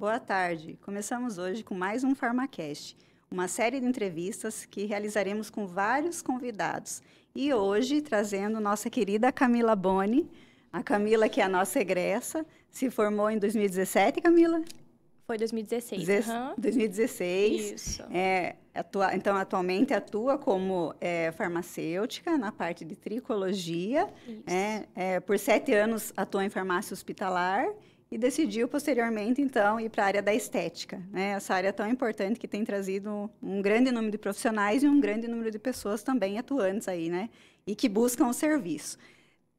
boa tarde. Começamos hoje com mais um Farmacast, uma série de entrevistas que realizaremos com vários convidados. E hoje trazendo nossa querida Camila Boni, a Camila que é a nossa egressa, se formou em 2017, Camila? Foi 2016. 2016. Isso. Então, atualmente atua como farmacêutica na parte de tricologia. Por 7 anos atuou em farmácia hospitalar e decidiu, posteriormente, então, ir para a área da estética. Essa área tão importante que tem trazido um grande número de profissionais e um grande número de pessoas também atuantes aí, né? E que buscam o serviço.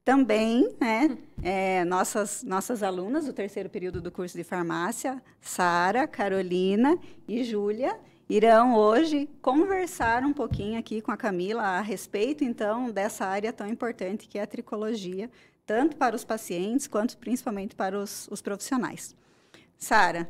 Também, nossas alunas do 3º período do curso de farmácia, Sara, Carolina e Júlia, irão hoje conversar um pouquinho aqui com a Camila a respeito, então, dessa área tão importante que é a tricologia, tanto para os pacientes quanto principalmente para os profissionais. Sara,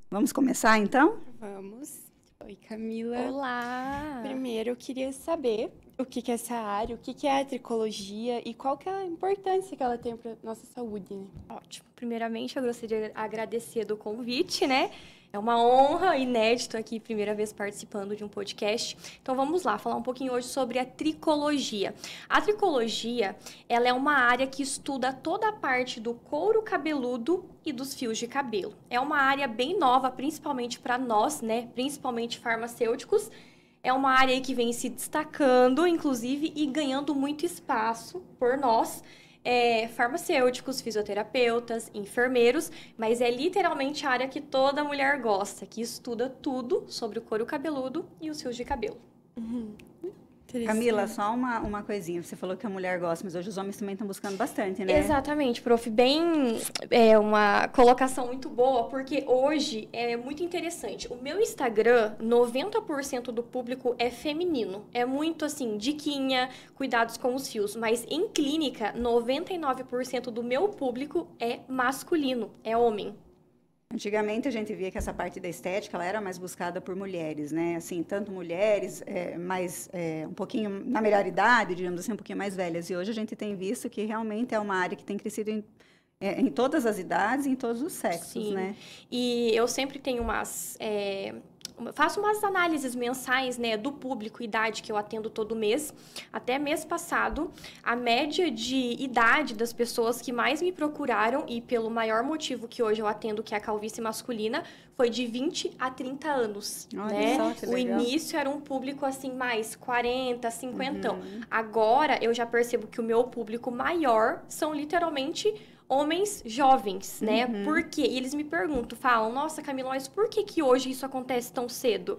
vamos começar, então? Vamos. Oi, Camila. Olá! Primeiro, eu queria saber o que é essa área, o que é a tricologia e qual que é a importância que ela tem para nossa saúde, né? Ótimo. Primeiramente, eu gostaria de agradecer do convite, né? É uma honra, inédito aqui, primeira vez participando de um podcast. Então, vamos lá, falar um pouquinho hoje sobre a tricologia. A tricologia, ela é uma área que estuda toda a parte do couro cabeludo e dos fios de cabelo. É uma área bem nova, principalmente para nós, né? Principalmente farmacêuticos. É uma área que vem se destacando, inclusive, e ganhando muito espaço por nós, farmacêuticos, fisioterapeutas, enfermeiros, mas é literalmente a área que toda mulher gosta, que estuda tudo sobre o couro cabeludo e os fios de cabelo. Camila, só uma coisinha. Você falou que a mulher gosta, mas hoje os homens também estão buscando bastante, né? Exatamente, prof. Uma colocação muito boa, porque hoje é muito interessante. O meu Instagram, 90% do público é feminino. É muito, assim, diquinha, cuidados com os fios. Mas em clínica, 99% do meu público é masculino, é homem. Antigamente a gente via que essa parte da estética ela era mais buscada por mulheres, né? Assim, tanto mulheres um pouquinho na melhor idade, digamos assim, um pouquinho mais velhas. E hoje a gente tem visto que realmente é uma área que tem crescido em todas as idades e em todos os sexos, Sim. Né? E eu sempre tenho faço umas análises mensais, né, do público, idade que eu atendo todo mês. Até mês passado, a média de idade das pessoas que mais me procuraram, e pelo maior motivo que hoje eu atendo, que é a calvície masculina, foi de 20 a 30 anos. Olha né? só, que legal. O início era um público assim, mais 40, 50. Agora, eu já percebo que o meu público maior são literalmente homens jovens, né? Por quê? E eles me perguntam, falam, nossa, Camila, mas por que hoje isso acontece tão cedo?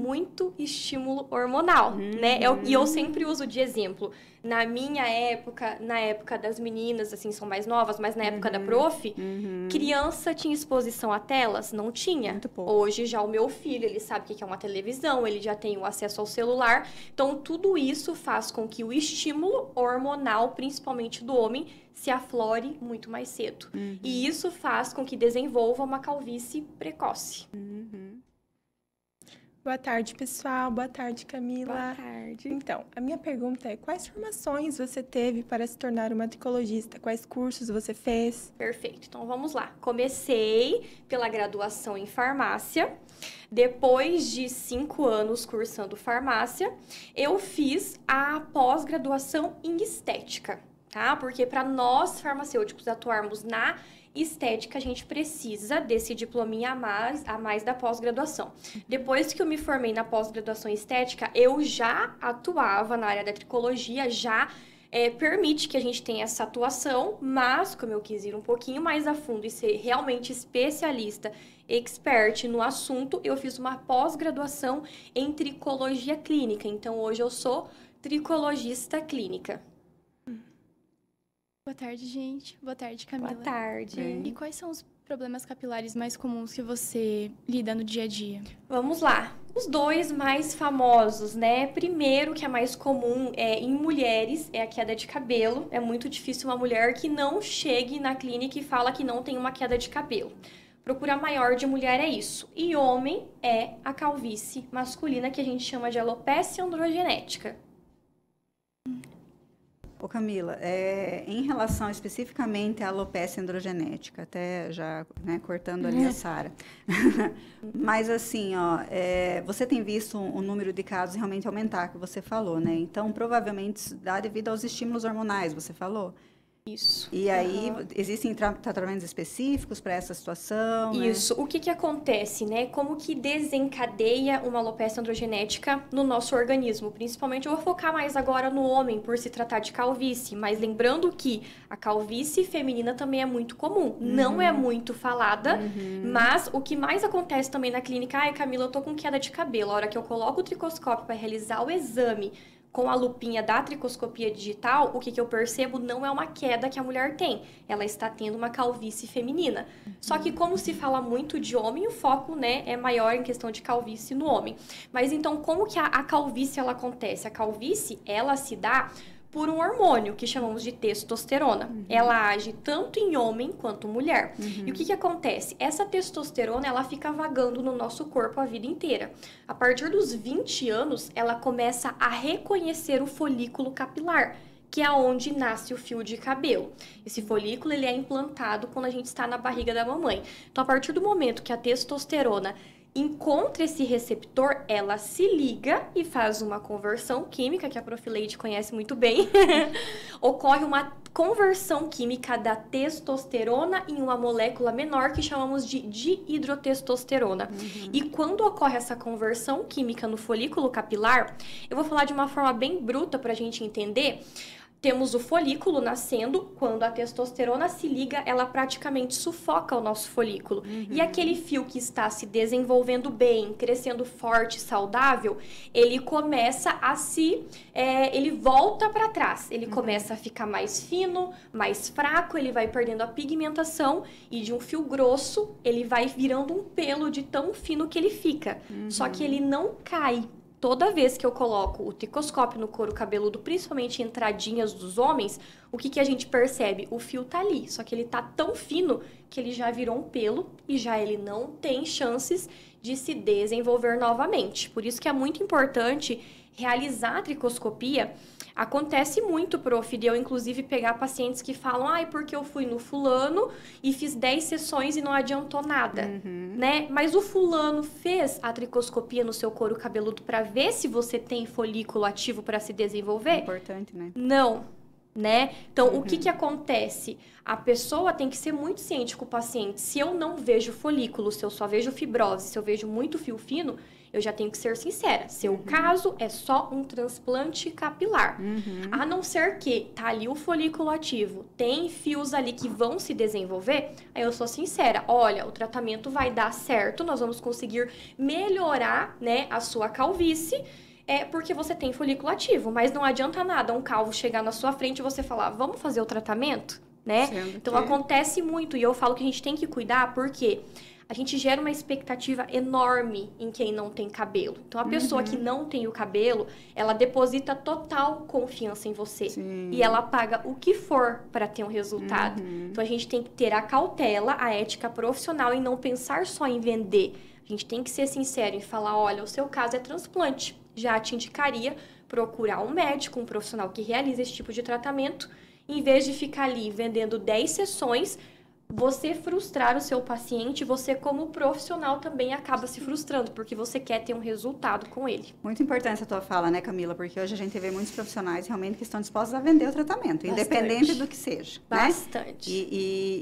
Muito estímulo hormonal, né? E eu sempre uso de exemplo. Na minha época, na época das meninas, assim, são mais novas, mas na época da prof, criança tinha exposição a telas? Não tinha. Muito pouco. Hoje, já o meu filho, ele sabe o que é uma televisão, ele já tem o acesso ao celular. Então, tudo isso faz com que o estímulo hormonal, principalmente do homem, se aflore muito mais cedo. E isso faz com que desenvolva uma calvície precoce. Boa tarde, pessoal. Boa tarde, Camila. Boa tarde. Então, a minha pergunta é: quais formações você teve para se tornar uma tricologista? Quais cursos você fez? Perfeito. Então, vamos lá. Comecei pela graduação em farmácia. Depois de 5 anos cursando farmácia, eu fiz a pós-graduação em estética, tá? Porque para nós, farmacêuticos, atuarmos na estética, a gente precisa desse diplominha a mais da pós-graduação. Depois que eu me formei na pós-graduação em estética, eu já atuava na área da tricologia, já permite que a gente tenha essa atuação, mas como eu quis ir um pouquinho mais a fundo e ser realmente especialista, expert no assunto, eu fiz uma pós-graduação em tricologia clínica. Então, hoje eu sou tricologista clínica. Boa tarde, gente. Boa tarde, Camila. Boa tarde. E quais são os problemas capilares mais comuns que você lida no dia a dia? Vamos lá. Os 2 mais famosos, né? Primeiro, que é mais comum em mulheres, é a queda de cabelo. É muito difícil uma mulher que não chegue na clínica e fala que não tem uma queda de cabelo. Procura maior de mulher é isso. E homem é a calvície masculina, que a gente chama de alopecia androgenética. Ô Camila, em relação especificamente à alopecia androgenética, até já, né, cortando ali a Sara, mas assim, ó, você tem visto o número de casos realmente aumentar, que você falou, né? Então, provavelmente isso dá devido aos estímulos hormonais, você falou? Isso. E aí, existem tratamentos específicos para essa situação? Isso. Né? O que acontece, né? Como que desencadeia uma alopecia androgenética no nosso organismo? Principalmente, eu vou focar mais agora no homem, por se tratar de calvície. Mas lembrando que a calvície feminina também é muito comum. Não é muito falada, mas o que mais acontece também na clínica, ai, Camila, eu tô com queda de cabelo. A hora que eu coloco o tricoscópio para realizar o exame com a lupinha da tricoscopia digital, o que eu percebo não é uma queda que a mulher tem. Ela está tendo uma calvície feminina. Só que como se fala muito de homem, o foco, né, é maior em questão de calvície no homem. Mas então, como que a calvície ela acontece? A calvície, ela se dá por um hormônio que chamamos de testosterona. Ela age tanto em homem quanto mulher. E o que acontece? Essa testosterona, ela fica vagando no nosso corpo a vida inteira. A partir dos 20 anos, ela começa a reconhecer o folículo capilar, que é onde nasce o fio de cabelo. Esse folículo, ele é implantado quando a gente está na barriga da mamãe. Então, a partir do momento que a testosterona encontra esse receptor, ela se liga e faz uma conversão química, que a Prof. Leide conhece muito bem. Ocorre uma conversão química da testosterona em uma molécula menor que chamamos de dihidrotestosterona. E quando ocorre essa conversão química no folículo capilar, eu vou falar de uma forma bem bruta para a gente entender. Temos o folículo nascendo, quando a testosterona se liga, ela praticamente sufoca o nosso folículo. E aquele fio que está se desenvolvendo bem, crescendo forte, saudável, ele começa a ele volta para trás. Ele começa a ficar mais fino, mais fraco, ele vai perdendo a pigmentação e de um fio grosso, ele vai virando um pelo de tão fino que ele fica. Só que ele não cai. Toda vez que eu coloco o tricoscópio no couro cabeludo, principalmente entradinhas dos homens, o que a gente percebe? O fio tá ali, só que ele tá tão fino que ele já virou um pelo e já ele não tem chances de se desenvolver novamente. Por isso que é muito importante realizar a tricoscopia. Acontece muito, prof, de eu inclusive pegar pacientes que falam, porque eu fui no fulano e fiz 10 sessões e não adiantou nada, né? Mas o fulano fez a tricoscopia no seu couro cabeludo para ver se você tem folículo ativo para se desenvolver? Importante, né? Não, né? Então, o que acontece? A pessoa tem que ser muito ciente com o paciente. Se eu não vejo folículo, se eu só vejo fibrose, se eu vejo muito fio fino, eu já tenho que ser sincera. Seu caso é só um transplante capilar. A não ser que tá ali o folículo ativo, tem fios ali que vão se desenvolver, aí eu sou sincera. Olha, o tratamento vai dar certo, nós vamos conseguir melhorar, né, a sua calvície, porque você tem folículo ativo. Mas não adianta nada um calvo chegar na sua frente e você falar, vamos fazer o tratamento, né? Então, acontece muito. E eu falo que a gente tem que cuidar porque a gente gera uma expectativa enorme em quem não tem cabelo. Então, a pessoa que não tem o cabelo, ela deposita total confiança em você. E ela paga o que for para ter um resultado. Então, a gente tem que ter a cautela, a ética profissional e não pensar só em vender. A gente tem que ser sincero e falar, olha, o seu caso é transplante. Já te indicaria procurar um médico, um profissional que realiza esse tipo de tratamento, em vez de ficar ali vendendo 10 sessões, você frustrar o seu paciente, você como profissional também acaba se frustrando, porque você quer ter um resultado com ele. Muito importante essa tua fala, né, Camila? Porque hoje a gente vê muitos profissionais realmente que estão dispostos a vender o tratamento, independente do que seja. Bastante. Né?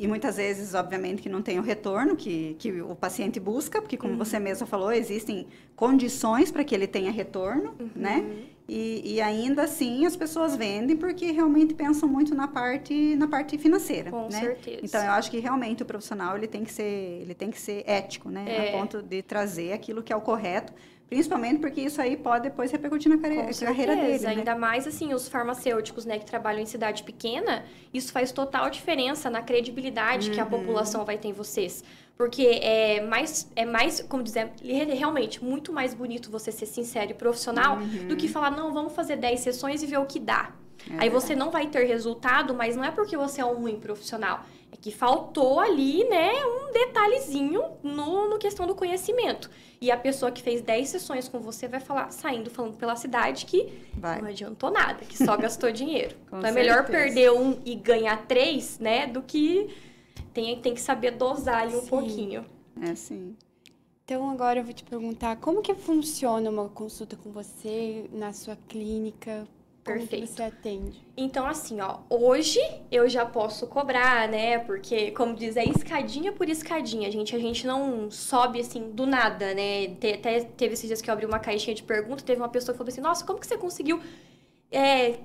E muitas vezes, obviamente, que não tem o retorno que o paciente busca, porque como você mesma falou, existem condições para que ele tenha retorno, né? E ainda assim as pessoas vendem porque realmente pensam muito na parte financeira. Com né? certeza. Então eu acho que realmente o profissional ele tem que ser ético, né? A ponto de trazer aquilo que é o correto, principalmente porque isso aí pode depois repercutir na carreira dele. Né? Ainda mais assim, os farmacêuticos, né, que trabalham em cidade pequena, isso faz total diferença na credibilidade que a população vai ter em vocês. Porque é mais, como dizer, realmente muito mais bonito você ser sincero e profissional do que falar, não, vamos fazer 10 sessões e ver o que dá. Aí você não vai ter resultado, mas não é porque você é um ruim profissional, É que faltou ali, né, um detalhezinho no questão do conhecimento. E a pessoa que fez 10 sessões com você vai falando pela cidade que não adiantou nada, que só gastou dinheiro. Então é melhor perder um e ganhar 3, né, do que tem que saber dosar ali um pouquinho. É, sim. Então, agora eu vou te perguntar, como que funciona uma consulta com você na sua clínica? Como que você atende? Então, assim, ó, hoje eu já posso cobrar, né? Porque, como diz, é escadinha por escadinha, gente. A gente não sobe, assim, do nada, né? Até teve esses dias que eu abri uma caixinha de perguntas, teve uma pessoa que falou assim, nossa, como que você conseguiu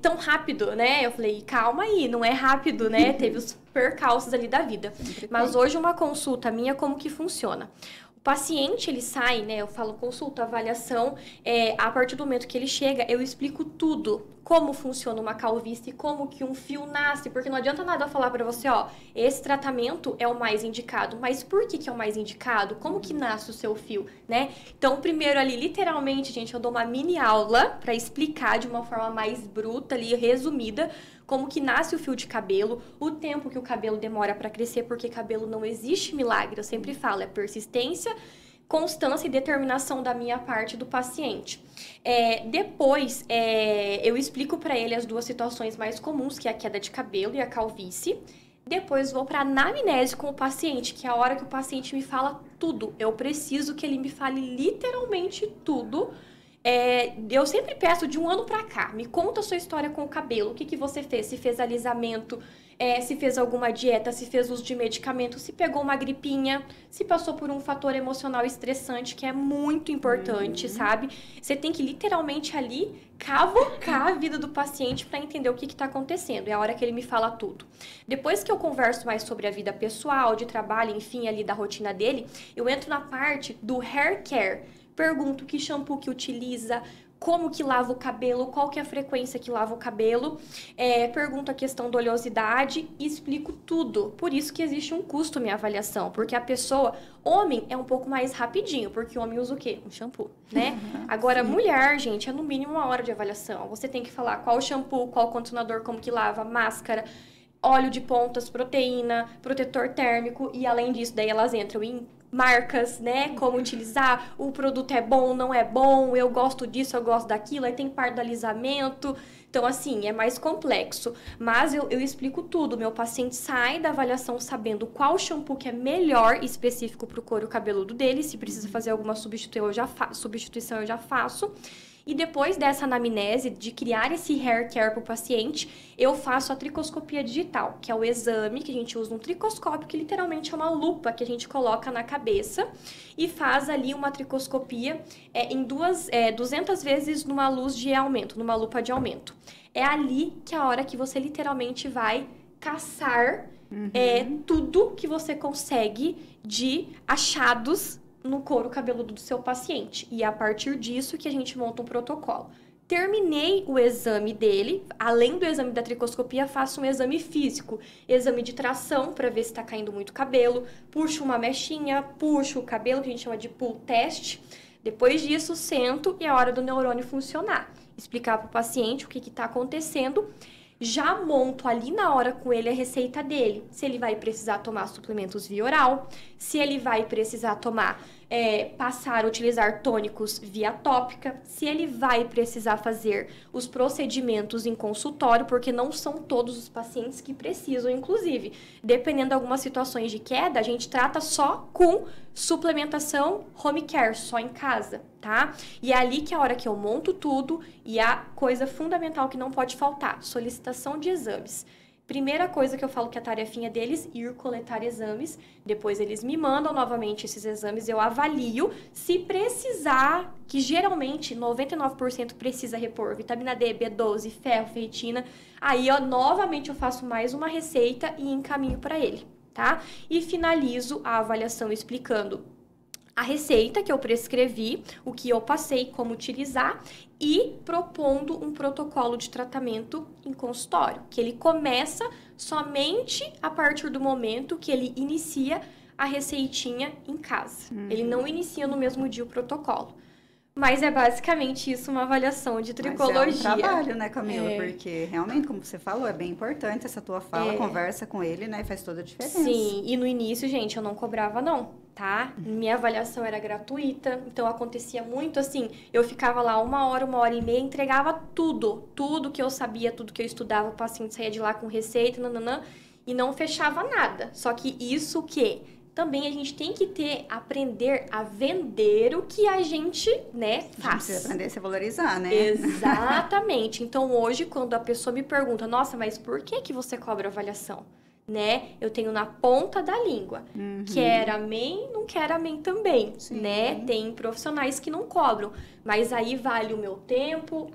tão rápido, né? Eu falei, calma aí, não é rápido, né? Teve os percalços ali da vida. Mas hoje uma consulta minha, como que funciona? O paciente, ele sai, né? Eu falo consulta, avaliação. A partir do momento que ele chega, eu explico tudo. Como funciona uma calvície, como que um fio nasce. Porque não adianta nada eu falar pra você, ó, esse tratamento é o mais indicado. Mas por que é o mais indicado? Como que nasce o seu fio, né? Então, primeiro ali, literalmente, gente, eu dou uma mini aula pra explicar de uma forma mais bruta ali, resumida, como que nasce o fio de cabelo, o tempo que o cabelo demora para crescer, porque cabelo não existe milagre, eu sempre falo, é persistência, constância e determinação da minha parte do paciente. Depois, eu explico para ele as duas situações mais comuns, que é a queda de cabelo e a calvície. Depois vou para anamnese com o paciente, que é a hora que o paciente me fala tudo. Eu preciso que ele me fale literalmente tudo. Eu sempre peço de um ano pra cá, me conta a sua história com o cabelo, o que você fez, se fez alisamento, se fez alguma dieta, se fez uso de medicamento, se pegou uma gripinha, se passou por um fator emocional estressante, que é muito importante, sabe? Você tem que literalmente ali cavocar a vida do paciente para entender o que está acontecendo, é a hora que ele me fala tudo. Depois que eu converso mais sobre a vida pessoal, de trabalho, enfim, ali da rotina dele, eu entro na parte do hair care. Pergunto que shampoo que utiliza, como que lava o cabelo, qual que é a frequência que lava o cabelo. Pergunto a questão da oleosidade e explico tudo. Por isso que existe um custo minha avaliação, porque a pessoa, homem é um pouco mais rapidinho, porque o homem usa o quê? Um shampoo, né? Agora, mulher, gente, é no mínimo 1 hora de avaliação. Você tem que falar qual shampoo, qual condicionador, como que lava, máscara, óleo de pontas, proteína, protetor térmico e além disso, daí elas entram em marcas, né, como utilizar, o produto é bom, não é bom, eu gosto disso, eu gosto daquilo, aí tem parte do alisamento, então assim, é mais complexo, mas eu explico tudo, meu paciente sai da avaliação sabendo qual shampoo que é melhor específico para o couro cabeludo dele, se precisa fazer alguma substituição eu já faço. E depois dessa anamnese, de criar esse hair care para o paciente, eu faço a tricoscopia digital, que é o exame que a gente usa um tricoscópio, que literalmente é uma lupa que a gente coloca na cabeça e faz ali uma tricoscopia em 200 vezes numa luz de aumento, numa lupa de aumento. É ali que é a hora que você literalmente vai caçar tudo que você consegue de achados no couro cabeludo do seu paciente. E é a partir disso que a gente monta um protocolo. Terminei o exame dele, além do exame da tricoscopia, faço um exame físico. Exame de tração, para ver se está caindo muito cabelo. Puxo uma mechinha, puxo o cabelo, que a gente chama de pull test. Depois disso, sento e é a hora do neurônio funcionar. Explicar para o paciente o que está acontecendo. Já monto ali na hora com ele a receita dele. Se ele vai precisar tomar suplementos via oral, se ele vai precisar tomar, utilizar tônicos via tópica, se ele vai precisar fazer os procedimentos em consultório, porque não são todos os pacientes que precisam, inclusive. Dependendo de algumas situações de queda, a gente trata só com suplementação home care, só em casa, tá? E é ali que é a hora que eu monto tudo e a coisa fundamental que não pode faltar, solicitação de exames. Primeira coisa que eu falo que a tarefinha deles, ir coletar exames. Depois eles me mandam novamente esses exames, eu avalio. Se precisar, que geralmente 99% precisa repor vitamina D, B12, ferro, ferritina. Aí, novamente eu faço mais uma receita e encaminho para ele, tá? E finalizo a avaliação explicando a receita que eu prescrevi, o que eu passei, como utilizar e propondo um protocolo de tratamento em consultório, que ele começa somente a partir do momento que ele inicia a receitinha em casa. Ele não inicia no mesmo dia o protocolo. Mas é basicamente isso, uma avaliação de tricologia. Mas é um trabalho, né, Camila? Porque realmente, como você falou, é bem importante essa tua fala, conversa com ele, né? Faz toda a diferença. Sim, e no início, gente, eu não cobrava não, tá? Minha avaliação era gratuita, então acontecia muito assim, eu ficava lá 1 hora e meia, entregava tudo que eu sabia, tudo que eu estudava, o paciente saía de lá com receita, nananã, e não fechava nada. Só que isso que também a gente tem que aprender a vender o que a gente, né, faz. A gente precisa aprender a se valorizar, né? Exatamente. Então, hoje, quando a pessoa me pergunta, nossa, mas por que você cobra avaliação? Né? Eu tenho na ponta da língua. Quer amém, não quer amém também, né? Tem profissionais que não cobram, mas aí vale o meu tempo,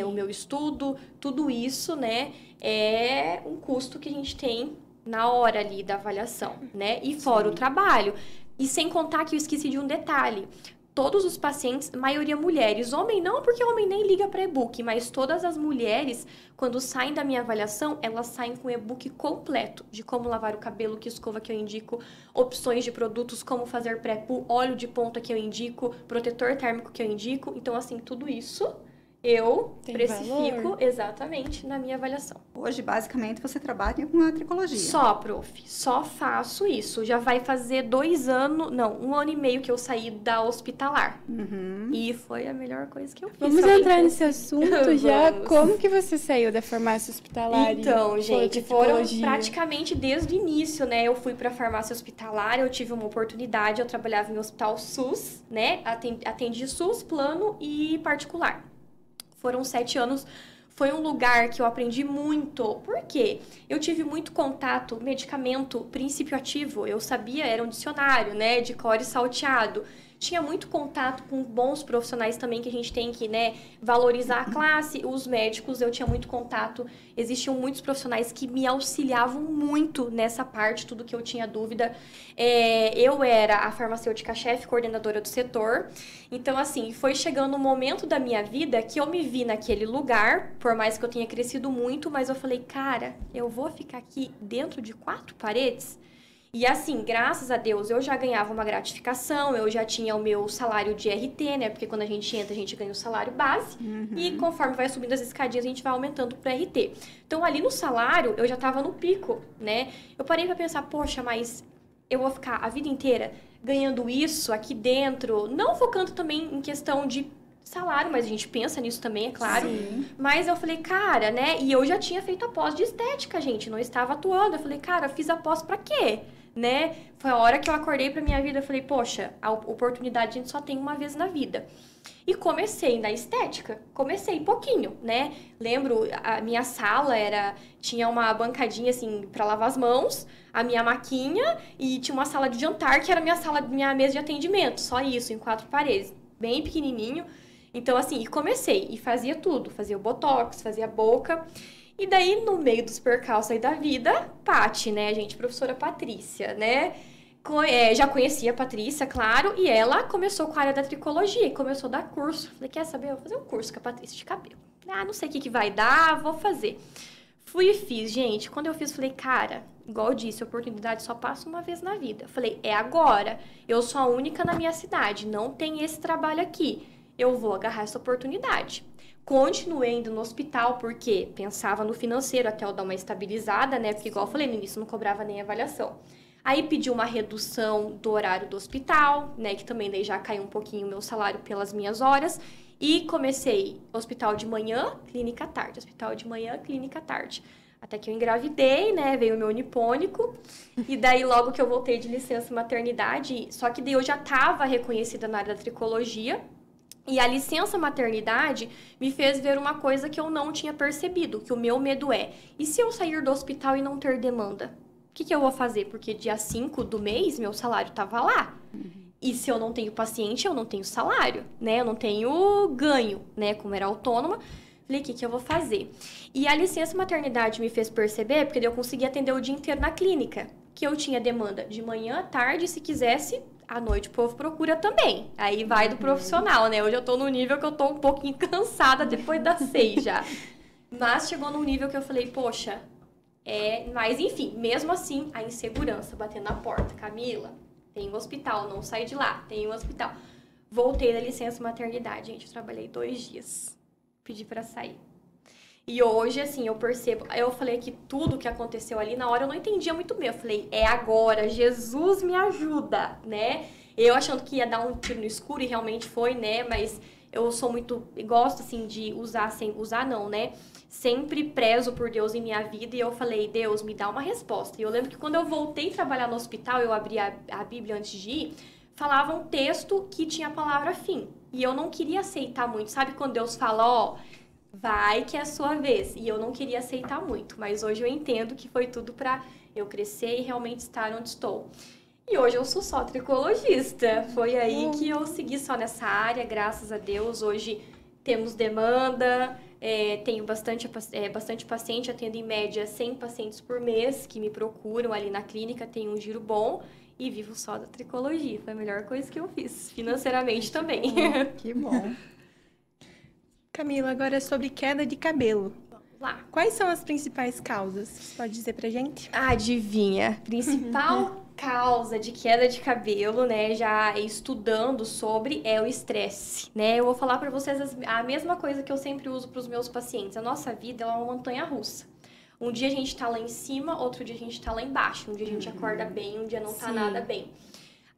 o meu estudo, tudo isso, né? É um custo que a gente tem na hora ali da avaliação, né? E fora o trabalho. E sem contar que eu esqueci de um detalhe. Todos os pacientes, maioria mulheres, homem não, porque homem nem liga para e-book, mas todas as mulheres, quando saem da minha avaliação, elas saem com o e-book completo, de como lavar o cabelo, que escova que eu indico, opções de produtos, como fazer pré-poo, óleo de ponta que eu indico, protetor térmico que eu indico. Então, assim, tudo isso eu precifico exatamente na minha avaliação. Hoje, basicamente, você trabalha com a tricologia. Só, prof. Só faço isso. Já vai fazer 2 anos... Não, 1 ano e meio que eu saí da hospitalar. E foi a melhor coisa que eu fiz. Vamos entrar nesse assunto já. Como que você saiu da farmácia hospitalar? Então, gente, foram praticamente desde o início, né? Eu fui pra farmácia hospitalar, eu tive uma oportunidade, eu trabalhava em hospital SUS, né? Atendi SUS, plano e particular. Foram 7 anos, foi um lugar que eu aprendi muito. Por quê? Eu tive muito contato, medicamento, princípio ativo, eu sabia, era um dicionário, né, de core salteado. Tinha muito contato com bons profissionais também, que a gente tem que, né, valorizar a classe. Os médicos, eu tinha muito contato. Existiam muitos profissionais que me auxiliavam muito nessa parte, tudo que eu tinha dúvida. Eu era a farmacêutica-chefe, coordenadora do setor. Então, assim, foi chegando um momento da minha vida que eu me vi naquele lugar, por mais que eu tenha crescido muito, mas eu falei, cara, eu vou ficar aqui dentro de 4 paredes? E assim, graças a Deus, eu já ganhava uma gratificação, eu já tinha o meu salário de RT, né? Porque quando a gente entra, a gente ganha o salário base. E conforme vai subindo as escadinhas, a gente vai aumentando pro RT. Então, ali no salário, eu já tava no pico, né? Eu parei pra pensar, poxa, mas eu vou ficar a vida inteira ganhando isso aqui dentro, não focando também em questão de salário, mas a gente pensa nisso também, é claro. Sim. Mas eu falei, cara, né? E eu já tinha feito a pós de estética, gente, não estava atuando. Eu falei, cara, fiz a pós pra quê? Né? Foi a hora que eu acordei pra minha vida, eu falei, poxa, a oportunidade a gente só tem uma vez na vida. E comecei na estética, comecei pouquinho, né? Lembro, a minha sala tinha uma bancadinha assim pra lavar as mãos, a minha maquinha e tinha uma sala de jantar que era minha mesa de atendimento, só isso, em 4 paredes, bem pequenininho. Então assim, e comecei e fazia tudo, fazia o botox, fazia a boca. E daí, no meio dos percalços aí da vida, Paty, né, gente? Professora Patrícia, né? Já conhecia a Patrícia, claro, e ela começou com a área da tricologia, começou a dar curso. Falei, quer saber? Eu vou fazer um curso com a Patrícia de cabelo. Ah, não sei o que vai dar, vou fazer. Fui e fiz, gente. Quando eu fiz, falei, cara, igual eu disse, a oportunidade só passa uma vez na vida. Falei, é agora. Eu sou a única na minha cidade, não tem esse trabalho aqui. Eu vou agarrar essa oportunidade. Continuei indo no hospital, porque pensava no financeiro até eu dar uma estabilizada, né? Porque, igual eu falei, no início não cobrava nem avaliação. Aí pedi uma redução do horário do hospital, né? Que também daí já caiu um pouquinho o meu salário pelas minhas horas. E comecei hospital de manhã, clínica à tarde. Hospital de manhã, clínica à tarde. Até que eu engravidei, né? Veio o meu unipônico. E daí, logo que eu voltei de licença maternidade, só que daí eu já estava reconhecida na área da tricologia. E a licença maternidade me fez ver uma coisa que eu não tinha percebido, que o meu medo é, e se eu sair do hospital e não ter demanda? O que eu vou fazer? Porque dia 5 do mês, meu salário estava lá. E se eu não tenho paciente, eu não tenho salário, né? Eu não tenho ganho, né? Como era autônoma. Falei, o que eu vou fazer? E a licença maternidade me fez perceber, porque daí eu consegui atender o dia inteiro na clínica, que eu tinha demanda de manhã à tarde, se quisesse... À noite o povo procura também. Aí vai do profissional, né? Hoje eu tô no nível que eu tô um pouquinho cansada depois das 6 já. Mas chegou num nível que eu falei, poxa, mas enfim, mesmo assim, a insegurança batendo na porta. Camila, tem um hospital, não sai de lá, tem um hospital. Voltei da licença maternidade, gente. Eu trabalhei 2 dias. Pedi pra sair. E hoje, assim, eu percebo... Eu falei que tudo que aconteceu ali, na hora eu não entendia muito bem. Eu falei, é agora, Jesus me ajuda, né? Eu achando que ia dar um tiro no escuro e realmente foi, né? Mas eu sou muito... Gosto, assim, de usar sem... Usar não, né? Sempre prezo por Deus em minha vida. E eu falei, Deus, me dá uma resposta. E eu lembro que quando eu voltei a trabalhar no hospital, eu abri a Bíblia antes de ir, falava um texto que tinha a palavra fim. E eu não queria aceitar muito. Sabe quando Deus fala, ó... Vai que é a sua vez. E eu não queria aceitar muito, mas hoje eu entendo que foi tudo para eu crescer e realmente estar onde estou. E hoje eu sou só tricologista. Foi aí que eu segui só nessa área, graças a Deus. Hoje temos demanda, tenho bastante paciente, atendo em média 100 pacientes por mês que me procuram ali na clínica, tenho um giro bom e vivo só da tricologia. Foi a melhor coisa que eu fiz, financeiramente também. Que bom. Camila, agora é sobre queda de cabelo. Vamos lá. Quais são as principais causas? Você pode dizer pra gente? Adivinha? Principal causa de queda de cabelo, né, já estudando sobre, é o estresse, né? Eu vou falar pra vocês a mesma coisa que eu sempre uso pros meus pacientes. A nossa vida ela é uma montanha-russa. Um dia a gente tá lá em cima, outro dia a gente tá lá embaixo. Um dia a gente acorda bem, um dia não tá nada bem.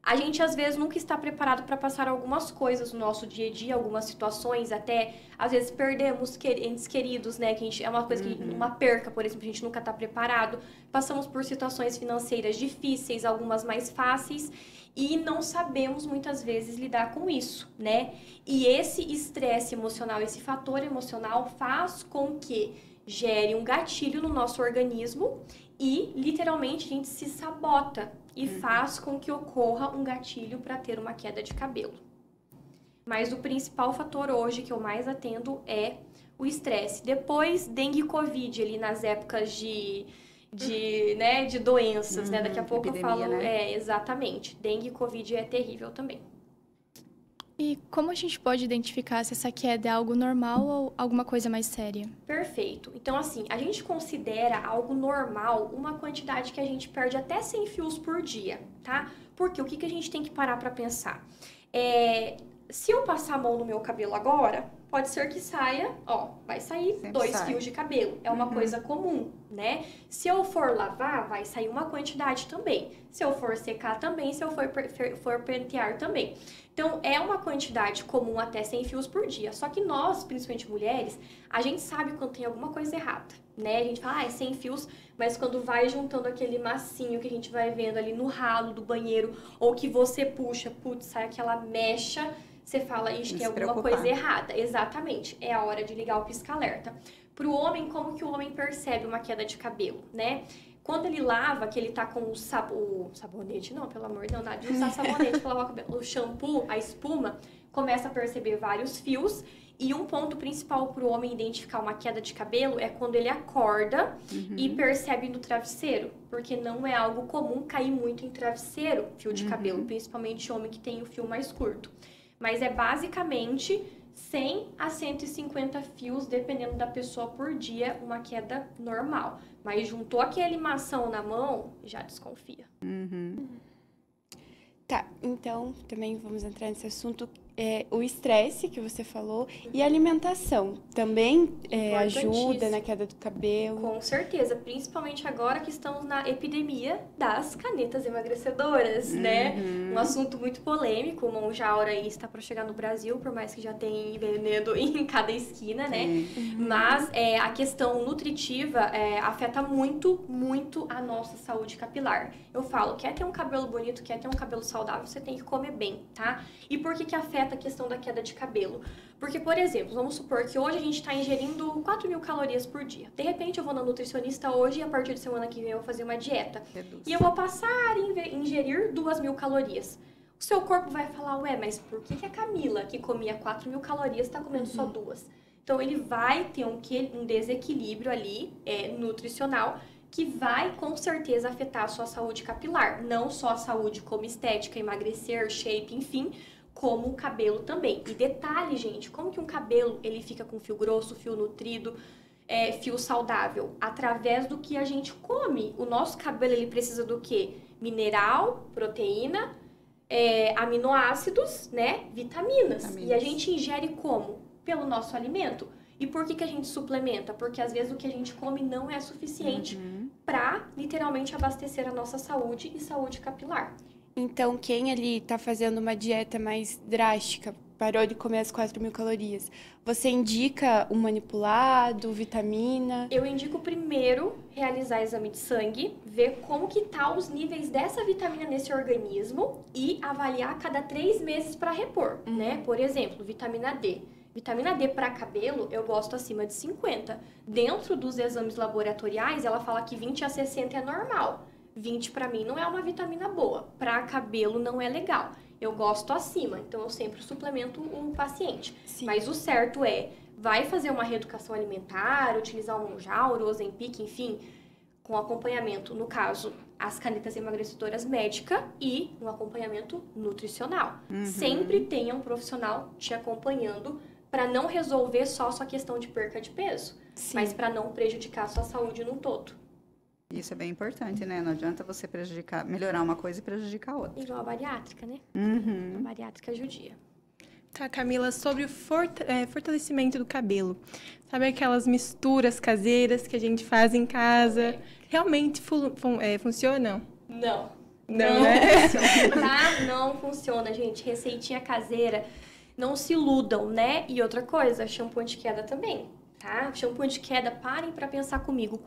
A gente, às vezes, nunca está preparado para passar algumas coisas no nosso dia a dia, algumas situações, até, às vezes, perdemos entes queridos, né? Que a gente, é uma coisa que, uma perca, por exemplo, a gente nunca está preparado. Passamos por situações financeiras difíceis, algumas mais fáceis, e não sabemos, muitas vezes, lidar com isso, né? E esse estresse emocional, esse fator emocional faz com que gere um gatilho no nosso organismo e, literalmente, a gente se sabota e faz com que ocorra um gatilho para ter uma queda de cabelo. Mas o principal fator hoje que eu mais atendo é o estresse. Depois, dengue e covid, ali nas épocas de doenças, né? Daqui a pouco epidemia, eu falo... né? Exatamente. Dengue e covid é terrível também. E como a gente pode identificar se essa queda é algo normal ou alguma coisa mais séria? Perfeito. Então, assim, a gente considera algo normal uma quantidade que a gente perde até 100 fios por dia, tá? Porque o que a gente tem que parar pra pensar? Se eu passar a mão no meu cabelo agora, pode ser que saia, ó, vai sair Sempre 2 sai. fios de cabelo. É uma coisa comum, né? Se eu for lavar, vai sair uma quantidade também. Se eu for secar também, se eu for pentear também. Então, é uma quantidade comum até 100 fios por dia. Só que nós, principalmente mulheres, a gente sabe quando tem alguma coisa errada, né? A gente fala, é 100 fios, mas quando vai juntando aquele massinho que a gente vai vendo ali no ralo do banheiro, ou que você puxa, putz, sai aquela mecha, você fala, ixi, tem alguma coisa errada. Exatamente, é a hora de ligar o pisca-alerta. Pro homem, como que o homem percebe uma queda de cabelo, né? Quando ele lava, que ele tá com o sabonete, não, pelo amor de Deus, nada de usar sabonete pra lavar o cabelo. O shampoo, a espuma, começa a perceber vários fios. E um ponto principal pro homem identificar uma queda de cabelo é quando ele acorda e percebe no travesseiro. Porque não é algo comum cair muito em travesseiro, fio de cabelo, principalmente homem que tem o fio mais curto. Mas é basicamente 100 a 150 fios, dependendo da pessoa por dia, uma queda normal. Mas juntou aquele mação na mão, já desconfia. Tá, então também vamos entrar nesse assunto. O estresse que você falou e a alimentação também ajuda na queda do cabelo. Com certeza, principalmente agora que estamos na epidemia das canetas emagrecedoras, né? Um assunto muito polêmico, o Monjaura aí está para chegar no Brasil, por mais que já tenha veneno em cada esquina, né? Mas a questão nutritiva afeta muito, muito a nossa saúde capilar. Eu falo, quer ter um cabelo bonito, quer ter um cabelo saudável, você tem que comer bem, tá? E por que afeta a questão da queda de cabelo? Porque, por exemplo, vamos supor que hoje a gente está ingerindo 4.000 calorias por dia. De repente, eu vou na nutricionista hoje e a partir de semana que vem eu vou fazer uma dieta. E eu vou passar a ingerir 2.000 calorias. O seu corpo vai falar, ué, mas por que a Camila, que comia 4.000 calorias, está comendo só 2? Então, ele vai ter um desequilíbrio ali, nutricional, que vai, com certeza, afetar a sua saúde capilar. Não só a saúde como estética, emagrecer, shape, enfim, como o cabelo também. E detalhe, gente, como que um cabelo ele fica com fio grosso, fio nutrido, fio saudável? Através do que a gente come. O nosso cabelo ele precisa do quê? Mineral, proteína, aminoácidos, né? Vitaminas. E a gente ingere como? Pelo nosso alimento. E por que a gente suplementa? Porque às vezes o que a gente come não é suficiente para literalmente abastecer a nossa saúde e saúde capilar. Então, quem ali tá fazendo uma dieta mais drástica, parou de comer as 4.000 calorias, você indica um manipulado, vitamina? Eu indico primeiro realizar exame de sangue, ver como que tá os níveis dessa vitamina nesse organismo e avaliar a cada 3 meses para repor, né? Por exemplo, vitamina D. Vitamina D para cabelo, eu gosto acima de 50. Dentro dos exames laboratoriais, ela fala que 20 a 60 é normal. 20 para mim não é uma vitamina boa. Para cabelo não é legal. Eu gosto acima, então eu sempre suplemento o paciente. Sim. Mas o certo vai fazer uma reeducação alimentar, utilizar o Mounjaro, o Ozempic, enfim, com acompanhamento, no caso, as canetas emagrecedoras médica e um acompanhamento nutricional. Sempre tenha um profissional te acompanhando para não resolver só a sua questão de perca de peso, mas para não prejudicar a sua saúde no todo. Isso é bem importante, né? Não adianta você melhorar uma coisa e prejudicar a outra. Igual a bariátrica, né? A bariátrica judia. Tá, Camila, sobre o fortalecimento do cabelo. Sabe aquelas misturas caseiras que a gente faz em casa? Realmente funcionam? Não. Não, né? Funciona, tá? Não funciona, gente. Receitinha caseira. Não se iludam, né? E outra coisa, shampoo anti-queda também, tá? Shampoo anti-queda, parem pra pensar comigo.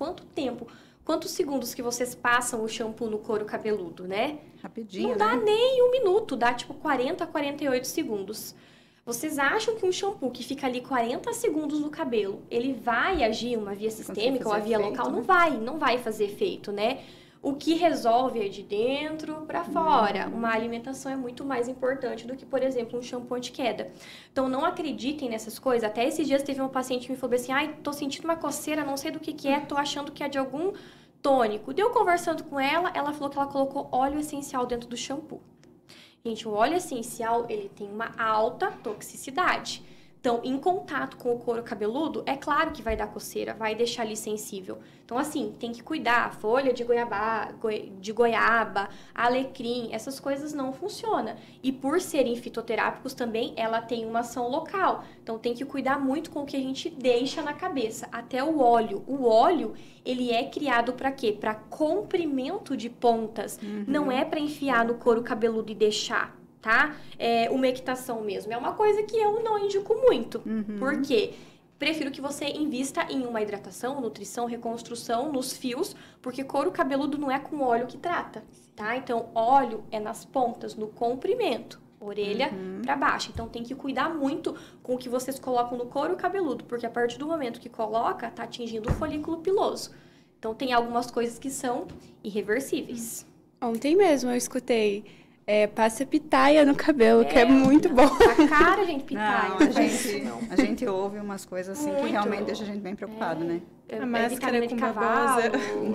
Quantos segundos que vocês passam o shampoo no couro cabeludo, né? Rapidinho, não dá nem 1 minuto, dá tipo 40 a 48 segundos. Vocês acham que um shampoo que fica ali 40 segundos no cabelo, ele vai agir uma via sistêmica ou a via local? Né? Não vai fazer efeito, né? O que resolve é de dentro para fora. Uma alimentação é muito mais importante do que, por exemplo, um shampoo anti-queda. Então, não acreditem nessas coisas. Até esses dias teve uma paciente que me falou assim, ai, tô sentindo uma coceira, não sei do que é, tô achando que é de algum tônico. Deu conversando com ela, ela falou que ela colocou óleo essencial dentro do shampoo. Gente, o óleo essencial, ele tem uma alta toxicidade. Então, em contato com o couro cabeludo, é claro que vai dar coceira, vai deixar ali sensível. Então, assim, tem que cuidar. Folha de goiaba, alecrim, essas coisas não funcionam. E por serem fitoterápicos também, ela tem uma ação local. Então, tem que cuidar muito com o que a gente deixa na cabeça. Até o óleo. O óleo, ele é criado para quê? Para comprimento de pontas. Não é para enfiar no couro cabeludo e deixar. Tá? Umectação mesmo. É uma coisa que eu não indico muito. Por quê? Prefiro que você invista em uma hidratação, nutrição, reconstrução nos fios, porque couro cabeludo não é com óleo que trata, tá? Então, óleo é nas pontas, no comprimento, orelha para baixo. Então, tem que cuidar muito com o que vocês colocam no couro cabeludo, porque a partir do momento que coloca, tá atingindo o folículo piloso. Então, tem algumas coisas que são irreversíveis. Ontem mesmo eu escutei... passa pitaia no cabelo, que é muito bom. A cara, gente, pitaia. Não, a gente ouve umas coisas assim que realmente deixa a gente bem preocupado, né? A máscara com cavalo,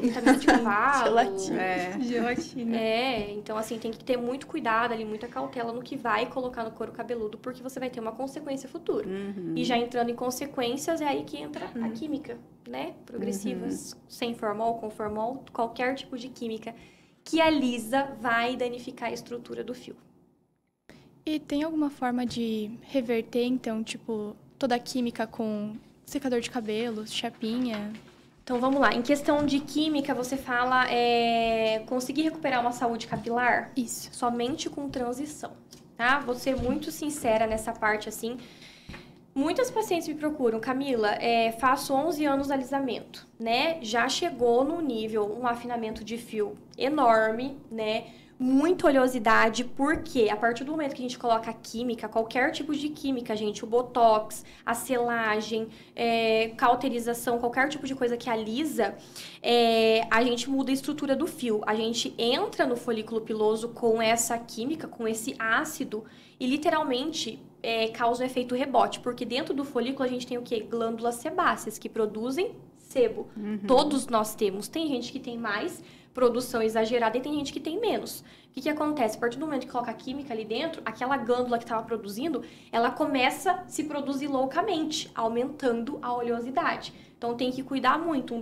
vitamina de cavalo. Gelatina. Então assim, tem que ter muito cuidado ali, muita cautela no que vai colocar no couro cabeludo, porque você vai ter uma consequência futura. E já entrando em consequências, é aí que entra a química, né? Progressivas, sem formol, com formol, qualquer tipo de química que alisa vai danificar a estrutura do fio. E tem alguma forma de reverter, então, tipo, toda a química com secador de cabelo, chapinha? Então, vamos lá. Em questão de química, você fala conseguir recuperar uma saúde capilar? Isso. Somente com transição, tá? Vou ser muito sincera nessa parte, assim. Muitas pacientes me procuram, Camila, faço 11 anos de alisamento, né? Já chegou no nível, um afinamento de fio enorme, né? Muita oleosidade, porque a partir do momento que a gente coloca a química, qualquer tipo de química, gente, o botox, a selagem, cauterização, qualquer tipo de coisa que alisa, a gente muda a estrutura do fio. A gente entra no folículo piloso com essa química, com esse ácido, e literalmente causa um efeito rebote, porque dentro do folículo a gente tem o quê? Glândulas sebáceas, que produzem sebo. Todos nós temos. Tem gente que tem mais produção exagerada e tem gente que tem menos. O que acontece? A partir do momento que coloca a química ali dentro, aquela glândula que estava produzindo, ela começa a se produzir loucamente, aumentando a oleosidade. Então, tem que cuidar muito.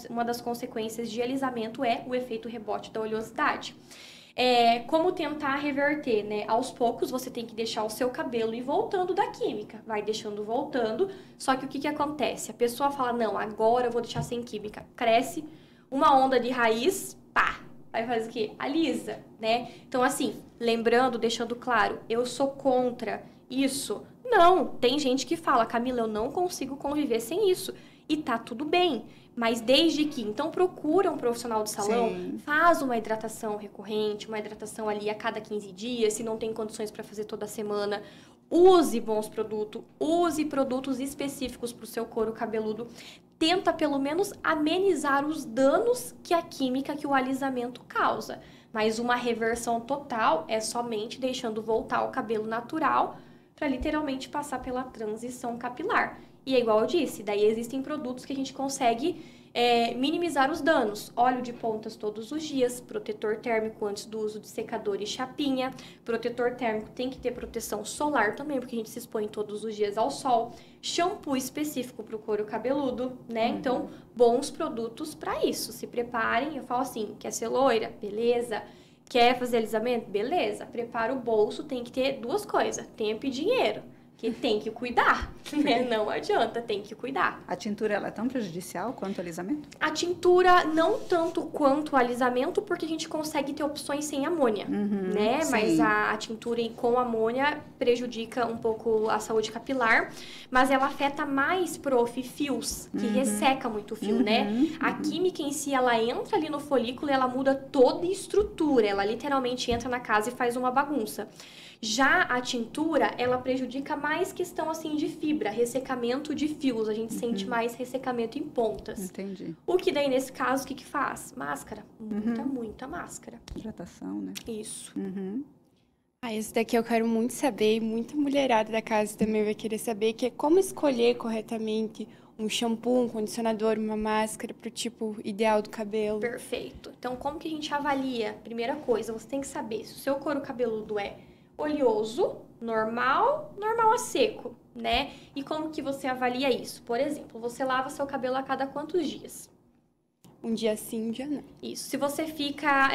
Uma das consequências de alisamento é o efeito rebote da oleosidade. Como tentar reverter, né? Aos poucos, você tem que deixar o seu cabelo ir voltando da química. Vai deixando voltando. Só que o que acontece? A pessoa fala, não, agora eu vou deixar sem química. Cresce uma onda de raiz, pá! Aí faz o quê? Alisa, né? Então, assim, lembrando, deixando claro, eu sou contra isso. Não, tem gente que fala, Camila, eu não consigo conviver sem isso. E tá tudo bem. Mas desde que, então, procura um profissional de salão, Sim. faz uma hidratação recorrente, uma hidratação ali a cada 15 dias, se não tem condições para fazer toda semana. Use bons produtos, use produtos específicos para o seu couro cabeludo. Tenta, pelo menos, amenizar os danos que a química, que o alisamento causa. Mas uma reversão total é somente deixando voltar o cabelo natural para literalmente passar pela transição capilar. E é igual eu disse, daí existem produtos que a gente consegue minimizar os danos. Óleo de pontas todos os dias, protetor térmico antes do uso de secador e chapinha. Protetor térmico tem que ter proteção solar também, porque a gente se expõe todos os dias ao sol. Shampoo específico para o couro cabeludo, né? Então, bons produtos para isso. Se preparem, eu falo assim, quer ser loira? Beleza. Quer fazer alisamento? Beleza. Prepara o bolso, tem que ter duas coisas, tempo e dinheiro. Que tem que cuidar, né? Não adianta, tem que cuidar. A tintura, ela é tão prejudicial quanto o alisamento? A tintura, não tanto quanto o alisamento, porque a gente consegue ter opções sem amônia, né? Sim. Mas a tintura com amônia prejudica um pouco a saúde capilar, mas ela afeta mais, fios, que resseca muito o fio, né? A química em si, ela entra ali no folículo e ela muda toda a estrutura, ela literalmente entra na casa e faz uma bagunça. Já a tintura, ela prejudica mais questão, assim, de fibra, ressecamento de fios. A gente sente mais ressecamento em pontas. Entendi. O que daí, nesse caso, o que faz? Máscara. Muita máscara. Hidratação, né? Isso. Esse daqui eu quero muito saber, e muita mulherada da casa também vai querer saber, que é como escolher corretamente um shampoo, um condicionador, uma máscara para o tipo ideal do cabelo. Perfeito. Então, como que a gente avalia? Primeira coisa, você tem que saber se o seu couro cabeludo é oleoso, normal a seco, né? E como que você avalia isso? Por exemplo, você lava seu cabelo a cada quantos dias? Um dia sim, um dia não. Isso. Se você fica...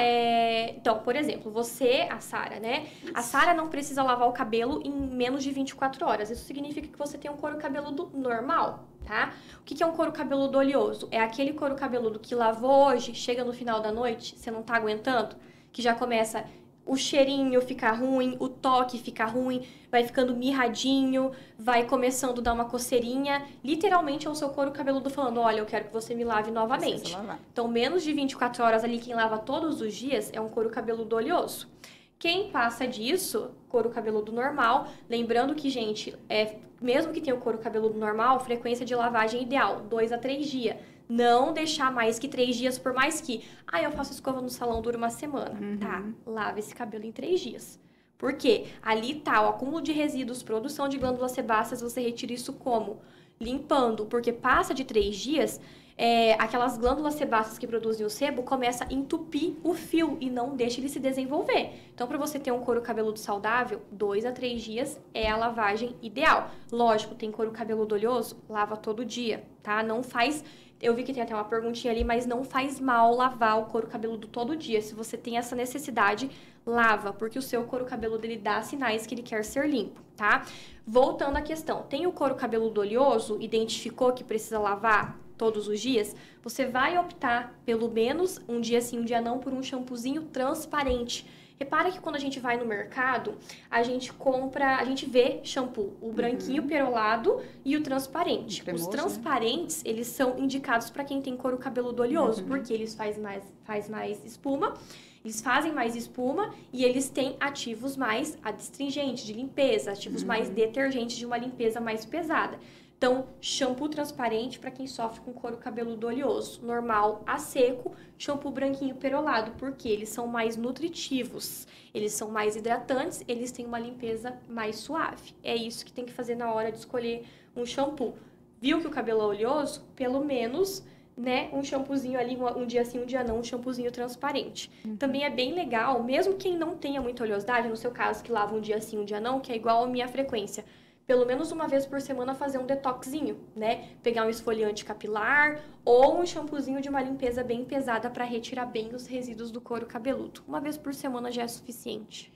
Então, por exemplo, você, a Sara, né? A Sara não precisa lavar o cabelo em menos de 24 horas. Isso significa que você tem um couro cabeludo normal, tá? O que é um couro cabeludo oleoso? É aquele couro cabeludo que lavou hoje, chega no final da noite, você não tá aguentando, que já começa... o cheirinho ficar ruim, o toque ficar ruim, vai ficando mirradinho, vai começando a dar uma coceirinha. Literalmente é o seu couro cabeludo falando, olha, eu quero que você me lave novamente. Precisa lavar. Então, menos de 24 horas ali, quem lava todos os dias é um couro cabeludo oleoso. Quem passa disso, couro cabeludo normal, lembrando que, gente, mesmo que tenha o couro cabeludo normal, frequência de lavagem ideal, 2 a 3 dias. Não deixar mais que 3 dias, por mais que... eu faço escova no salão, dura uma semana. Tá, lava esse cabelo em 3 dias. Por quê? Ali tá o acúmulo de resíduos, produção de glândulas sebáceas, você retira isso como? Limpando, porque passa de 3 dias, aquelas glândulas sebáceas que produzem o sebo começa a entupir o fio e não deixa ele se desenvolver. Então, para você ter um couro cabeludo saudável, 2 a 3 dias é a lavagem ideal. Lógico, tem couro cabeludo oleoso, lava todo dia, tá? Não faz... Eu vi que tem até uma perguntinha ali, mas não faz mal lavar o couro cabeludo todo dia. Se você tem essa necessidade, lava, porque o seu couro cabeludo, ele dá sinais que ele quer ser limpo, tá? Voltando à questão, tem o couro cabeludo oleoso, identificou que precisa lavar todos os dias? Você vai optar, pelo menos um dia sim, um dia não, por um shampoozinho transparente. Repara que quando a gente vai no mercado, a gente vê shampoo, o branquinho perolado e o transparente. Cremoso, os transparentes, né? Eles são indicados para quem tem couro cabeludo oleoso, porque eles fazem mais espuma, eles fazem mais espuma e eles têm ativos mais adstringentes, de limpeza, ativos mais detergentes, de uma limpeza mais pesada. Então, shampoo transparente para quem sofre com couro cabeludo oleoso. Normal a seco, shampoo branquinho perolado, porque eles são mais nutritivos, eles são mais hidratantes, eles têm uma limpeza mais suave. É isso que tem que fazer na hora de escolher um shampoo. Viu que o cabelo é oleoso? Pelo menos, né, um shampoozinho ali, um dia sim, um dia não, um shampoozinho transparente. Também é bem legal, mesmo quem não tenha muita oleosidade, no seu caso que lava um dia sim, um dia não, que é igual a minha frequência. pelo menos uma vez por semana, fazer um detoxinho, né? Pegar um esfoliante capilar ou um shampoozinho de uma limpeza bem pesada para retirar bem os resíduos do couro cabeludo. Uma vez por semana já é suficiente.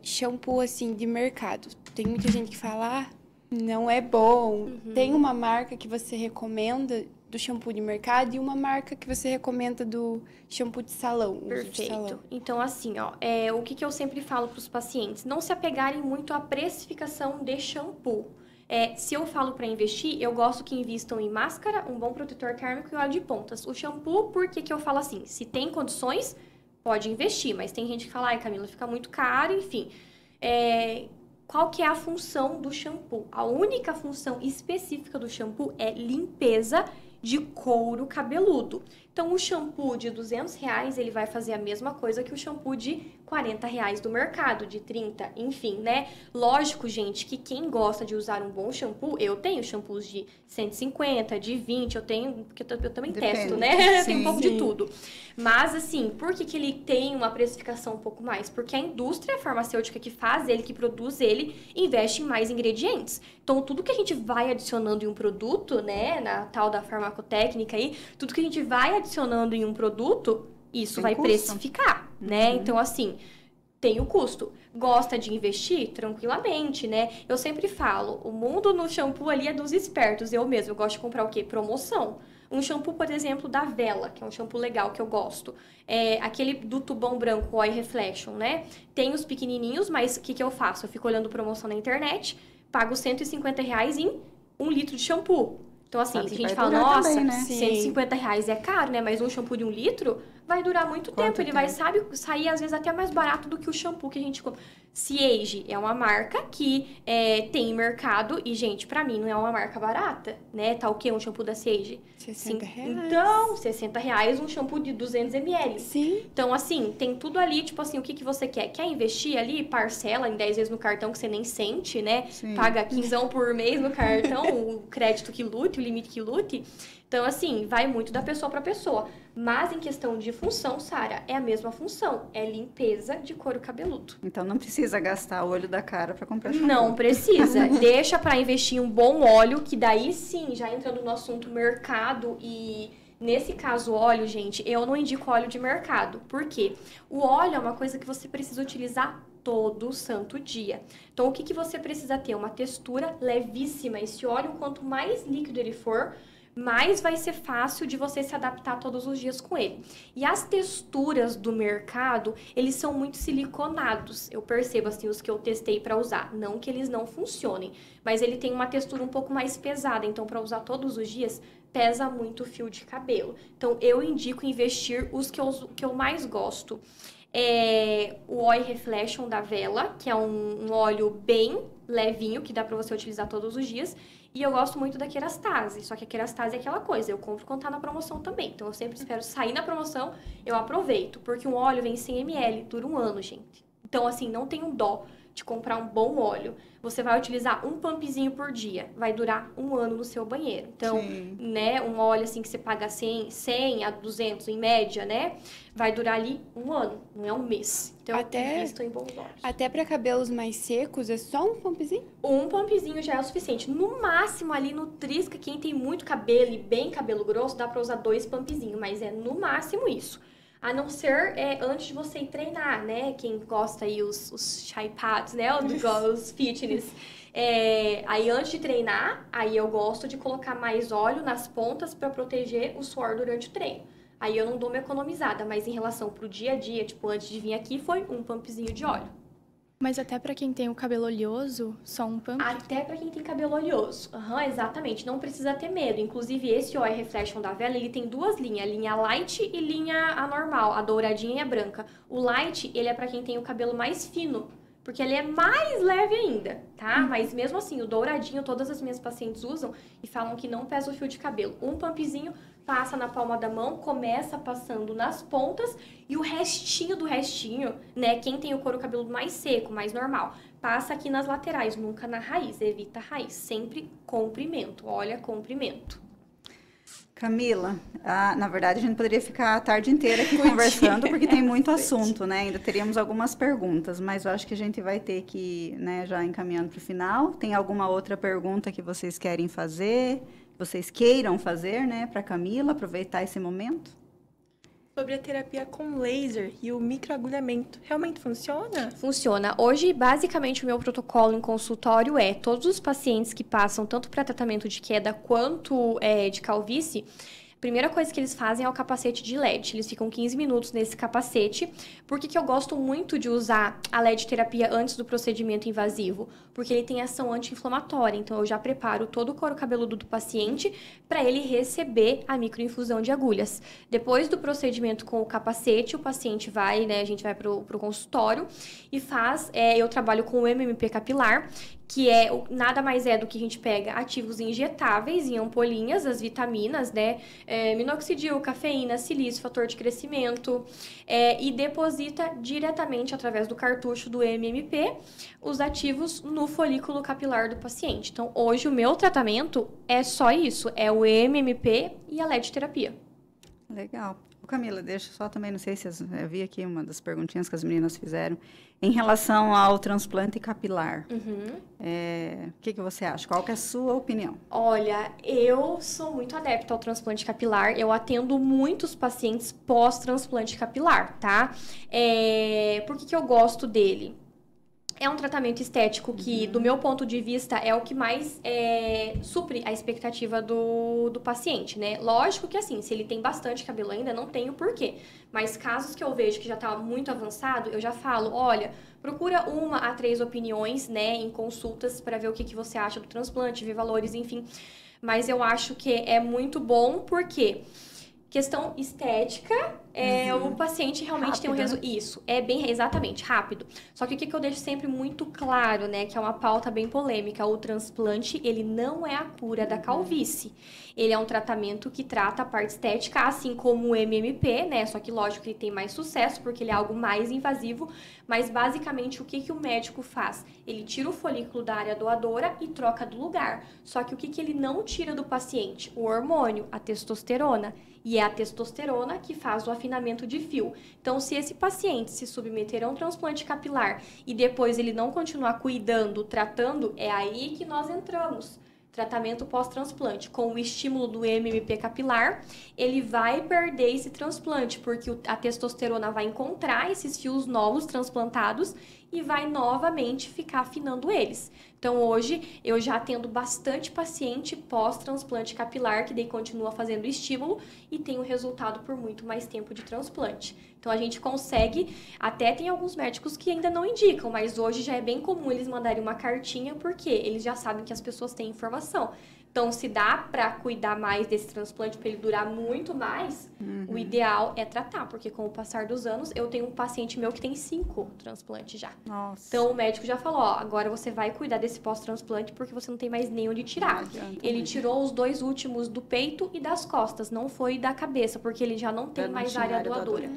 Shampoo, assim, de mercado. Tem muita gente que fala, não é bom. Tem uma marca que você recomenda do shampoo de mercado e uma marca que você recomenda do shampoo de salão. Perfeito. De salão. Então, assim, ó, o que eu sempre falo para os pacientes? Não se apegarem muito à precificação de shampoo. Se eu falo para investir, eu gosto que invistam em máscara, um bom protetor térmico e óleo de pontas. O shampoo, por que eu falo assim? Se tem condições, pode investir, mas tem gente que fala, ai, Camila, fica muito caro, enfim. Qual que é a função do shampoo? A única função específica do shampoo é limpeza de couro cabeludo. Então, o shampoo de R$200, ele vai fazer a mesma coisa que o shampoo de R$40 do mercado, de 30, enfim, né? Lógico, gente, que quem gosta de usar um bom shampoo, eu tenho shampoos de 150, de 20, eu tenho, porque eu também testo, né? Tem um pouco de tudo. Mas, assim, por que ele tem uma precificação um pouco mais? Porque a indústria farmacêutica que faz ele, que produz ele, investe em mais ingredientes. Então, tudo que a gente vai adicionando em um produto, né, na tal da farmacotécnica aí, tudo que a gente vai adicionando em um produto, isso tem vai custo. Precificar, né? Então, assim, tem o custo. Gosta de investir? Tranquilamente, né? Eu sempre falo, o mundo no shampoo ali é dos espertos. Eu mesmo gosto de comprar o quê? Promoção. Um shampoo, por exemplo, da Vela, que é um shampoo legal que eu gosto. Aquele do tubão branco, Oil Reflection, né? Tem os pequenininhos, mas o que eu faço? Eu fico olhando promoção na internet, pago R$150 em 1 litro de shampoo. Então, assim, se a gente fala, nossa, também, né? R$150 é caro, né? Mas um shampoo de 1 litro vai durar muito tempo. Ele vai, sair, às vezes, até mais barato do que o shampoo que a gente compra. Siege é uma marca que tem mercado e, gente, pra mim, não é uma marca barata, né? Tá o quê? Um shampoo da Siege? R$60. Então, R$60 um shampoo de 200 ml. Sim. Então, assim, tem tudo ali, tipo assim, o que você quer? Quer investir ali? Parcela em 10 vezes no cartão que você nem sente, né? Sim. Paga 15 por mês no cartão, o crédito que lute, o limite que lute. Então, assim, vai muito da pessoa para pessoa. Mas em questão de função, Sara, é a mesma função. É limpeza de couro cabeludo. Então, não precisa gastar o olho da cara para comprar shampoo. Não precisa. Deixa para investir em um bom óleo, que daí sim, já entrando no assunto mercado e... Nesse caso, óleo, gente, eu não indico óleo de mercado. Por quê? O óleo é uma coisa que você precisa utilizar todo santo dia. Então, o que você precisa ter? Uma textura levíssima. Esse óleo, quanto mais líquido ele for, mais vai ser fácil de você se adaptar todos os dias com ele. E as texturas do mercado, eles são muito siliconados. Eu percebo, assim, os que eu testei para usar. Não que eles não funcionem, mas ele tem uma textura um pouco mais pesada. Então, para usar todos os dias, pesa muito o fio de cabelo. Então, eu indico investir os que eu mais gosto. O Oil Reflection da Vela, que é um óleo bem levinho, que dá para você utilizar todos os dias. E eu gosto muito da Kerastase, só que a Kerastase é aquela coisa, eu compro quando tá na promoção também. Então, eu sempre espero sair na promoção, eu aproveito. Porque um óleo vem 100 ml, dura 1 ano, gente. Então, assim, não tenho dó de comprar um bom óleo. Você vai utilizar um pumpzinho por dia, vai durar 1 ano no seu banheiro. Então, né, um óleo assim que você paga 100 a 200 em média, né, vai durar ali 1 ano, não é um mês. Então, invisto em bons óleos. Até para cabelos mais secos, é só um pumpzinho? Um pumpzinho já é o suficiente. No máximo, ali no trisca, quem tem muito cabelo e bem cabelo grosso, dá para usar 2 pumpzinhos, mas é no máximo isso. A não ser antes de você ir treinar, né? Quem gosta aí, os Shaipads, né? Os fitness. Aí antes de treinar, aí eu gosto de colocar mais óleo nas pontas para proteger o suor durante o treino. Aí eu não dou uma economizada, mas em relação pro dia a dia, tipo, antes de vir aqui, foi um pumpzinho de óleo. Mas até pra quem tem o cabelo oleoso, só um pump? Até pra quem tem cabelo oleoso. Exatamente. Não precisa ter medo. Inclusive, esse Oil Reflection da Vela, ele tem 2 linhas. Linha light e linha anormal. A douradinha e a branca. O light, ele é pra quem tem o cabelo mais fino. Porque ele é mais leve ainda, tá? Mas mesmo assim, o douradinho, todas as minhas pacientes usam e falam que não pesa o fio de cabelo. Um pumpzinho passa na palma da mão, começa passando nas pontas e o restinho do restinho, né? Quem tem o couro cabeludo mais seco, mais normal, passa aqui nas laterais, nunca na raiz, evita a raiz. Sempre comprimento, olha, comprimento. Camila, na verdade a gente poderia ficar a tarde inteira aqui conversando, porque tem muito assunto, né? Ainda teríamos algumas perguntas, mas eu acho que a gente vai ter que, né, já encaminhando para o final. Tem alguma outra pergunta que vocês querem fazer, que vocês queiram fazer, né, para Camila, aproveitar esse momento? Sobre a terapia com laser e o microagulhamento, realmente funciona? Funciona. Hoje, basicamente, o meu protocolo em consultório é todos os pacientes que passam tanto para tratamento de queda quanto de calvície, a primeira coisa que eles fazem é o capacete de LED. Eles ficam 15 minutos nesse capacete. Por que eu gosto muito de usar a LED terapia antes do procedimento invasivo? Porque ele tem ação anti-inflamatória. Então, eu já preparo todo o couro cabeludo do paciente para ele receber a microinfusão de agulhas. Depois do procedimento com o capacete, o paciente vai, né, a gente vai para o consultório e faz, eu trabalho com o MMP capilar, que nada mais é do que a gente pega ativos injetáveis em ampolinhas, as vitaminas, né? Minoxidil, cafeína, silício, fator de crescimento, e deposita diretamente através do cartucho do MMP os ativos no folículo capilar do paciente. Então, hoje o meu tratamento é só isso, é o MMP e a LED terapia. Legal. Camila, deixa só também, não sei se eu vi aqui uma das perguntinhas que as meninas fizeram, em relação ao transplante capilar. O que você acha? Qual que é a sua opinião? Olha, eu sou muito adepta ao transplante capilar, eu atendo muitos pacientes pós-transplante capilar, tá? Por que eu gosto dele? É um tratamento estético que, do meu ponto de vista, é o que mais supre a expectativa do paciente, né? Lógico que, assim, se ele tem bastante cabelo ainda, não tem o porquê. Mas casos que eu vejo que já tá muito avançado, eu já falo, olha, procura 1 a 3 opiniões, né, em consultas para ver o que você acha do transplante, ver valores, enfim. Mas eu acho que é muito bom porque... Questão estética, o paciente realmente rápido, tem um resultado. Isso, é bem exatamente rápido. Só que o que eu deixo sempre muito claro, né, que é uma pauta bem polêmica, o transplante, ele não é a cura da calvície. Ele é um tratamento que trata a parte estética, assim como o MMP, né? Só que lógico que ele tem mais sucesso, porque ele é algo mais invasivo. Mas basicamente o que o médico faz? Ele tira o folículo da área doadora e troca do lugar. Só que o que ele não tira do paciente? O hormônio, a testosterona. E é a testosterona que faz o afinamento de fio. Então, se esse paciente se submeter a um transplante capilar e depois ele não continuar cuidando, tratando, é aí que nós entramos. Tratamento pós-transplante. Com o estímulo do MMP capilar, ele vai perder esse transplante, porque a testosterona vai encontrar esses fios novos transplantados e vai novamente ficar afinando eles. Então, hoje, eu já atendo bastante paciente pós-transplante capilar, que daí continua fazendo estímulo e tem o resultado por muito mais tempo de transplante. Então, a gente consegue, até tem alguns médicos que ainda não indicam, mas hoje já é bem comum eles mandarem uma cartinha, porque eles já sabem que as pessoas têm informação. Então, se dá para cuidar mais desse transplante, para ele durar muito mais, o ideal é tratar, porque com o passar dos anos, eu tenho um paciente meu que tem 5 transplantes já. Nossa. Então, o médico já falou, ó, agora você vai cuidar desse pós-transplante, porque você não tem mais nem onde tirar. Ele tirou os 2 últimos do peito e das costas, não foi da cabeça, porque ele já não tem mais área doadora.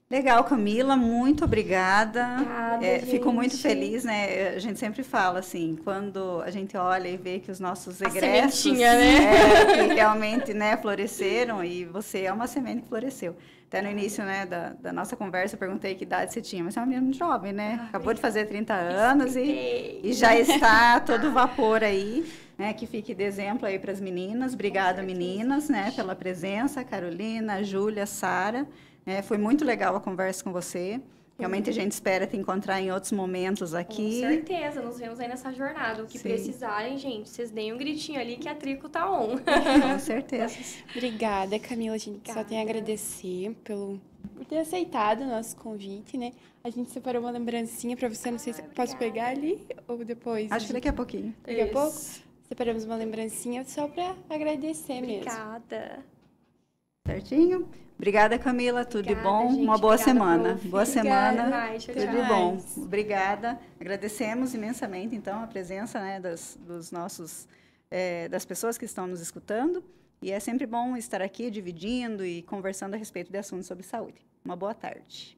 Legal, Camila, muito obrigada. Obrigada, fico muito feliz, né? A gente sempre fala assim, quando a gente olha e vê que os nossos egressos sementinha, né? que realmente, né, floresceram, e você é uma semente que floresceu. Até no início, né, da nossa conversa, eu perguntei que idade você tinha, mas você é uma menina jovem, né? Acabou de fazer 30 anos e já está todo vapor aí, né? Que fique de exemplo aí para as meninas. Obrigada, meninas, né, pela presença. Carolina, Júlia, Sara. Foi muito legal a conversa com você. Realmente a gente espera te encontrar em outros momentos aqui. Com certeza, nos vemos aí nessa jornada. O que precisarem, gente, vocês deem um gritinho ali que a Trico tá on. Com certeza. Obrigada, Camila. A gente só tem a agradecer por ter aceitado o nosso convite, né? A gente separou uma lembrancinha para você, não sei se posso pegar ali ou depois. Acho que daqui a pouquinho. Daqui a pouco? Separamos uma lembrancinha só para agradecer mesmo. Obrigada. Certinho? Obrigada, Camila. Tudo de bom? Gente. Uma boa semana. Prof. Boa semana. Vai, tchau, Tudo tchau. de bom. Obrigada. Agradecemos imensamente, então, a presença, né, dos nossos, das pessoas que estão nos escutando. E é sempre bom estar aqui dividindo e conversando a respeito de assuntos sobre saúde. Uma boa tarde.